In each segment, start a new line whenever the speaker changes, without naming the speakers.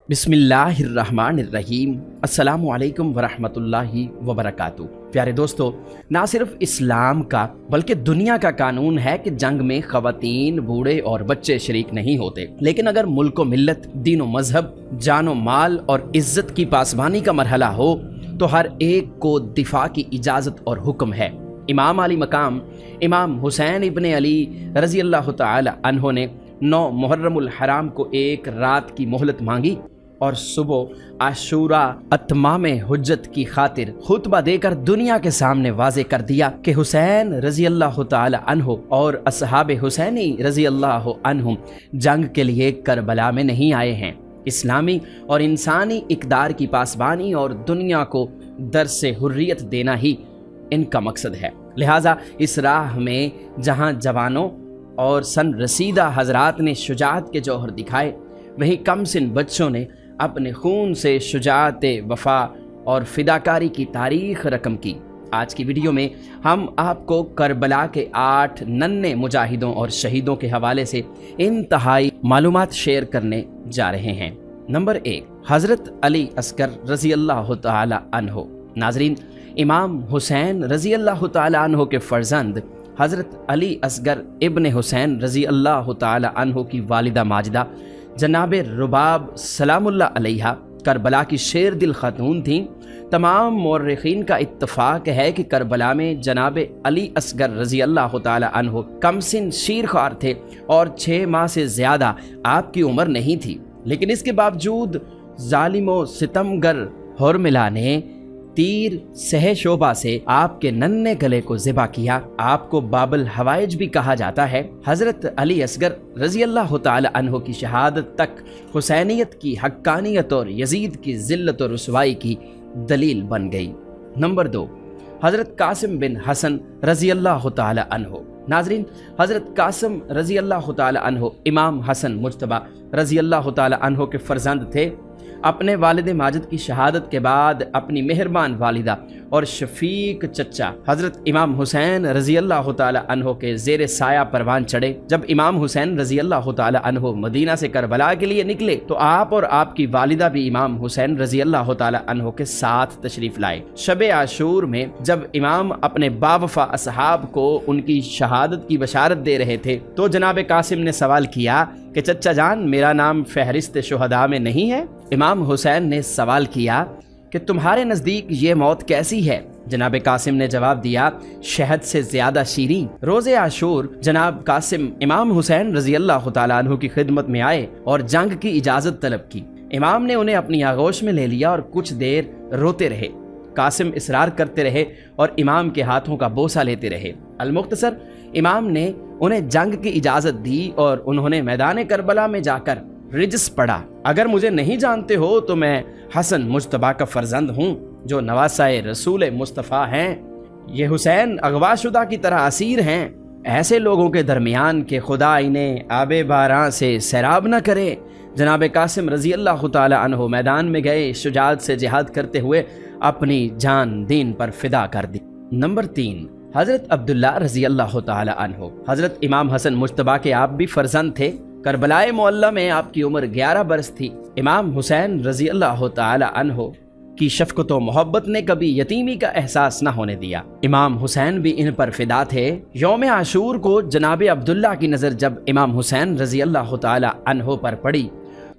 बिस्मिल्लाहिर्रहमानिर्रहीम। अस्सलामु अलैकुम वरहमतुल्लाहि वबरकातुहू। प्यारे दोस्तों, ना सिर्फ इस्लाम का बल्कि दुनिया का कानून है कि जंग में ख़वातीन, बूढ़े और बच्चे शरीक नहीं होते। लेकिन अगर मुल्क व मिल्लत, दीन व मजहब, जान व माल और इज़्ज़त की पासबानी का मरहला हो तो हर एक को दिफा की इजाज़त और हुक्म है। इमाम अली मकाम इमाम हुसैन इब्ने अली रज़ी अल्लाह तआला अन्हो ने 9 मुहर्रमुल हराम को एक रात की मोहलत मांगी और सुबह आशूरा अत्मामे हुज्जत की खातिर खुतबा देकर दुनिया के सामने वाज़े कर दिया कि हुसैन रज़ी अल्लाह तआला अन्हो और असहाबे हुसैनी रज़ी अल्लाह अन्हुम जंग के लिए करबला में नहीं आए हैं। इस्लामी और इंसानी इक़दार की पासबानी और दुनिया को दर्से हुर्रियत देना ही इनका मकसद है। लिहाजा इस राह में जहाँ जवानों और सन रसीदा हजरात ने शुजाअत के जौहर दिखाए, वहीं कम सिन बच्चों ने अपने खून से शुजाअत वफा और फिदाकारी की तारीख रकम की। आज की वीडियो में हम आपको करबला के 8 नन्हे मुजाहिदों और शहीदों के हवाले से इंतहाई मालूमात शेयर करने जा रहे हैं। नंबर 1, हज़रत अली असगर रज़ी अल्लाह तआला अन्हो। नाज़रीन, इमाम हुसैन रज़ी अल्लाह तआला अन्हो के फ़र्जंद हज़रत अली असगर इब्ने हुसैन रज़ी अल्लाह तआला अन्हो की वालिदा माजिदा जनाब रुबाब सलामुल्लाह अलैहा करबला की शेर दिल खातून थीं। तमाम मौर्रिखीन का इत्तफ़ाक़ है कि करबला में जनाब अली असगर रज़ी अल्लाह तआला अन्हो कमसिन शीरख्वार थे और 6 माह से ज़्यादा आपकी उम्र नहीं थी। लेकिन इसके बावजूद ज़ालिम सितमगर हुरमिला ने तीर सह शोभा से आपके नन्हे गले को ज़िबा किया। आपको बाबुल हवाइज भी कहा जाता है। हज़रत अली असगर रज़ी अल्लाह तआला अन्हो की शहादत तक हुसैनियत की हक्कानियत और यजीद की ज़िल्लत और रुसवाई की दलील बन गई। नंबर 2, हज़रत कासिम बिन हसन रज़ी अल्लाह तआला अन्हो। नाज़रीन, हज़रत कासिम रज़ी अल्लाह तआला अन्हो इमाम हसन मुज्तबा रज़ी अल्लाह तआला अन्हो के फ़र्जंद थे। अपने वालिद माजिद की शहादत के बाद अपनी मेहरबान वालिदा और शफीक चचा हज़रत इमाम हुसैन रज़ी अल्लाह तआला अन्हो के ज़ेर साया परवान चढ़े। जब इमाम हुसैन रज़ी अल्लाह तआला अन्हो मदीना से करबला के लिए निकले तो आप और आपकी वालिदा भी इमाम हुसैन रज़ी अल्लाह तआला अन्हो के साथ तशरीफ़ लाए। शब आशूर में जब इमाम अपने बावफा असहाब को उनकी शहादत की बशारत दे रहे थे तो जनाब कासिम ने सवाल किया कि चचा जान, मेरा नाम फहरिस्त शुहदा में नहीं है? इमाम हुसैन ने सवाल किया कि तुम्हारे नज़दीक ये मौत कैसी है? जनाब कासिम ने जवाब दिया, शहद से ज़्यादा शीरीं। रोज़े आशूर जनाब कासिम इमाम हुसैन रज़ी अल्लाह तआला अन्हु की खिदमत में आए और जंग की इजाज़त तलब की। इमाम ने उन्हें अपनी आगोश में ले लिया और कुछ देर रोते रहे। कासिम इसरार करते रहे और इमाम के हाथों का बोसा लेते रहे। अलमुख्तसर, इमाम ने उन्हें जंग की इजाज़त दी और उन्होंने मैदान करबला में जाकर रिजस पढ़ा। अगर मुझे नहीं जानते हो तो मैं हसन मुज्तबा का फ़र्जंद हूँ जो नवासाए रसूल मुस्तफ़ा हैं। ये हुसैन अगवाशुदा की तरह असीर हैं। ऐसे लोगों के दरमियान के खुदा इन्हें आबे बारां से सैराब न करे। जनाब कासिम रज़ी अल्लाह तआला अन्हो मैदान में गए, शुजाअत से जिहाद करते हुए अपनी जान दीन पर फिदा कर दी। नंबर 3, हज़रत अब्दुल्ला रज़ी अल्लाह तआला अन्हो। हज़रत इमाम हसन मुज्तबा के आप भी फ़र्जंद थे। करबलाए मुअल्ला में आपकी उम्र 11 बरस थी। इमाम हुसैन रज़ी अल्लाह तआला अन्हो की शफ़क़त व मोहब्बत ने कभी यतीमी का एहसास न होने दिया। इमाम हुसैन भी इन पर फिदा थे। यौम आशूर को जनाब अब्दुल्ला की नज़र जब इमाम हुसैन रज़ी अल्लाह तआला अन्हो पर पड़ी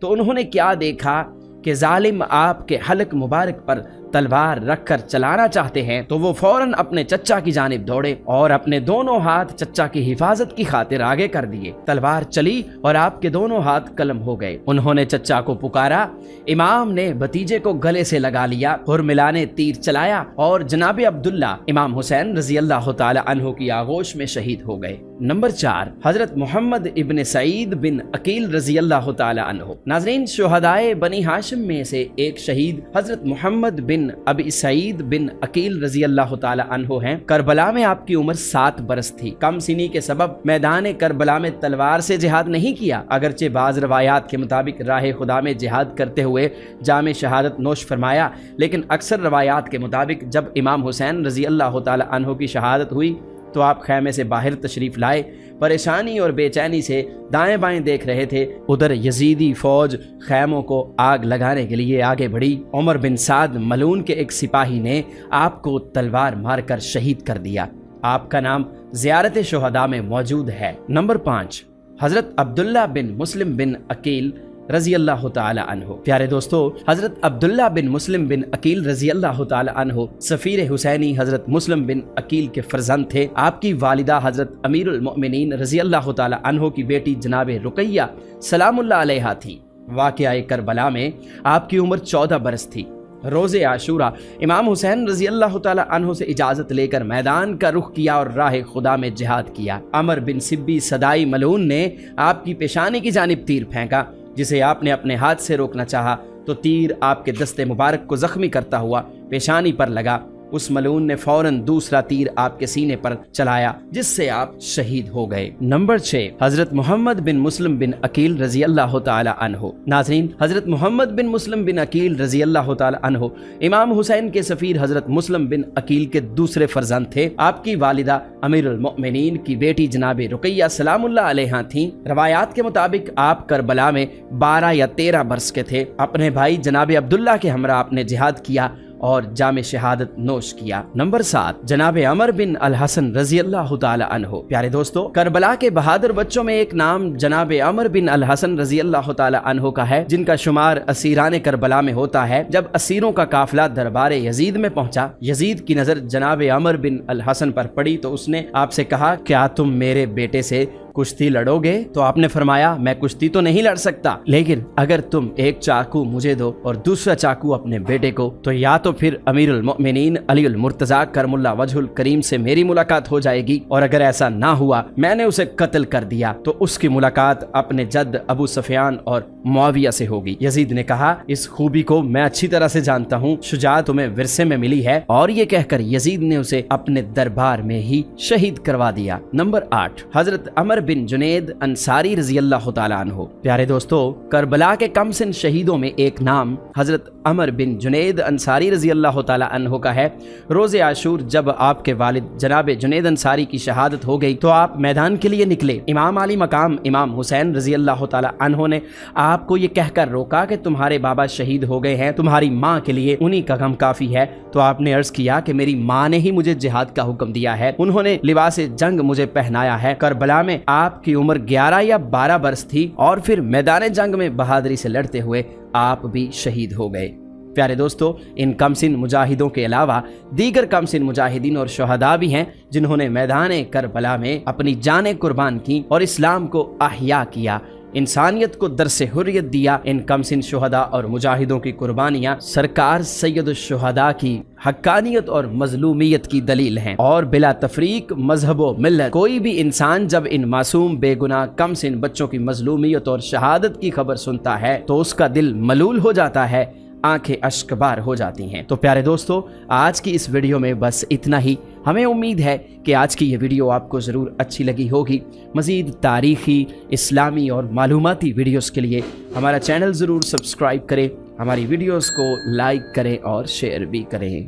तो उन्होंने क्या देखा कि जालिम आपके हलक मुबारक पर तलवार रखकर चलाना चाहते हैं तो वो फौरन अपने चचा की जानिब दौड़े और अपने दोनों हाथ चचा की हिफाजत की खातिर आगे कर दिए। तलवार चली और आपके दोनों हाथ कलम हो गए। उन्होंने चचा को पुकारा। इमाम ने भतीजे को गले से लगा लिया। हुरमिला ने तीर चलाया और जनाब अब्दुल्ला इमाम हुसैन रज़ी अल्लाह तआला अन्हो की आगोश में शहीद हो गए। नंबर 4, हज़रत मोहम्मद इब्न सईद बिन अकील रज़ी अल्लाह तआला अन्हो। नाज़रीन, शुहदाए बनी हाशिम में से एक शहीद हज़रत मोहम्मद बिन अबी सईद बिन अकील रज़ी अल्लाह तआला अन्हो हैं। करबला में आपकी उम्र 7 बरस थी। कम सिनी के सबब मैदान करबला में तलवार से जिहाद नहीं किया। अगरचे बाज़ रवायात के मुताबिक राह खुदा में जिहाद करते हुए जामे शहादत नोश फरमाया, लेकिन अक्सर रवायात के मुताबिक जब इमाम हुसैन रज़ी अल्लाह तआला अन्हो की शहादत हुई تو آپ خیمے سے باہر تشریف لائے، پریشانی اور بے چینی سے دائیں بائیں دیکھ رہے تھے۔ ادھر یزیدی فوج خیموں کو آگ لگانے کے لیے آگے بڑھی۔ عمر بن سعد ملعون کے ایک سپاہی نے آپ کو تلوار مار کر شہید کر دیا۔ آپ کا نام زیارت شہداء میں موجود ہے۔ نمبر 5، حضرت عبداللہ بن مسلم بن عقیل رضی اللہ تعالی عنہ۔ پیارے دوستو، حضرت عبداللہ بن مسلم بن عقیل رضی اللہ تعالی عنہ سفیر حسینی حضرت مسلم بن عقیل کے فرزند تھے۔ آپ کی والدہ حضرت امیر المؤمنین رضی اللہ تعالی عنہ کی بیٹی جناب رقیہ سلام اللہ علیہا تھی۔ واقعہ کربلا میں آپ کی عمر 14 برس تھی۔ روز عاشورہ امام حسین رضی اللہ تعالی عنہ سے اجازت لے کر میدان کا رخ کیا اور راہ خدا میں جہاد کیا۔ عمر بن سبی صدائی ملعون نے آپ کی پیشانی کی جانب تیر پھینکا، جسے آپ نے اپنے ہاتھ سے روکنا چاہا تو تیر آپ کے دست مبارک کو زخمی کرتا ہوا پیشانی پر لگا۔ اس ملعون نے فوراً دوسرا تیر آپ کے سینے پر چلایا، جس سے آپ شہید ہو گئے۔ نمبر 6، حضرت محمد بن مسلم بن عقیل رضی اللہ تعالی عنہ۔ ناظرین، حضرت محمد بن مسلم بن عقیل رضی اللہ تعالی عنہ امام حسین کے سفیر حضرت مسلم بن عقیل کے دوسرے فرزند تھے۔ آپ کی والدہ امیر المؤمنین کی بیٹی جناب رقیہ سلام اللہ علیہا تھیں۔ روایات کے مطابق آپ کربلا میں 12 یا 13 برس کے تھے۔ اپنے بھائی جناب عبداللہ کے ہمراہ آپ نے جہاد کیا اور جام شہادت نوش کیا۔ نمبر 7، جناب عمر بن الحسن رضی اللہ تعالی عنہ۔ پیارے دوستو، کربلا کے بہادر بچوں میں ایک نام جناب عمر بن الحسن رضی اللہ تعالی عنہ کا ہے، جن کا شمار اسیران کربلا میں ہوتا ہے۔ جب اسیروں کا قافلہ دربار یزید میں پہنچا، یزید کی نظر جناب عمر بن الحسن پر پڑی تو اس نے آپ سے کہا، کیا تم میرے بیٹے سے کشتی لڑو گے؟ تو آپ نے فرمایا، میں کشتی تو نہیں لڑ سکتا، لیکن اگر تم ایک چاقو مجھے دو اور دوسرا چاقو اپنے بیٹے کو، تو یا تو پھر امیر المؤمنین علی المرتضیٰ کرم اللہ وجہ الکریم سے میری ملاقات ہو جائے گی، اور اگر ایسا نہ ہوا، میں نے اسے قتل کر دیا، تو اس کی ملاقات اپنے جد ابو سفیان اور معاویہ سے ہوگی۔ یزید نے کہا، اس خوبی کو میں اچھی طرح سے جانتا ہوں، شجاعت تمہیں ورثے میں ملی ہے، اور یہ کہہ کر یزید نے اسے اپنے دربار میں ہی شہید کروا دیا۔ نمبر 8، حضرت عمر بن جنید انصاری رضی اللہ تعالی عنہ۔ پیارے دوستو، کربلا کے کم سن شہیدوں میں ایک نام حضرت عمر بن جنید انصاری رضی اللہ تعالی عنہ کا ہے۔ روز عاشور جب آپ کے والد جناب جنید انصاری کی شہادت ہو گئی تو آپ میدان کے لیے نکلے۔ امام علی مقام امام حسین رضی اللہ تعالی عنہ نے آپ کو یہ کہہ کر روکا کہ تمہارے بابا شہید ہو گئے ہیں، تمہاری ماں کے لیے انہی کا غم کافی ہے۔ تو آپ نے عرض کیا کہ میری ماں نے ہی مجھے جہاد کا حکم دیا ہے، انہوں نے لباس جنگ مجھے پہنایا ہے۔ کربلا میں آپ کی عمر 11 یا 12 برس تھی، اور پھر میدان جنگ میں بہادری سے لڑتے ہوئے آپ بھی شہید ہو گئے۔ پیارے دوستو، ان کم سن مجاہدوں کے علاوہ دیگر کم سن مجاہدین اور شہداء بھی ہیں جنہوں نے میدان کربلا میں اپنی جانیں قربان کی اور اسلام کو احیا کیا، انسانیت کو درس حریت دیا۔ ان کم سن شہداء اور مجاہدوں کی قربانیاں سرکار سید الشہداء کی حقانیت اور مظلومیت کی دلیل ہیں، اور بلا تفریق مذہب و ملت کوئی بھی انسان جب ان معصوم بے گناہ کم سن بچوں کی مظلومیت اور شہادت کی خبر سنتا ہے تو اس کا دل ملول ہو جاتا ہے، آنکھیں اشک بار ہو جاتی ہیں۔ تو پیارے دوستو، آج کی اس ویڈیو میں بس اتنا ہی۔ ہمیں امید ہے کہ آج کی یہ ویڈیو آپ کو ضرور اچھی لگی ہوگی۔ مزید تاریخی، اسلامی اور معلوماتی ویڈیوز کے لیے ہمارا چینل ضرور سبسکرائب کریں، ہماری ویڈیوز کو لائک کریں اور شیئر بھی کریں۔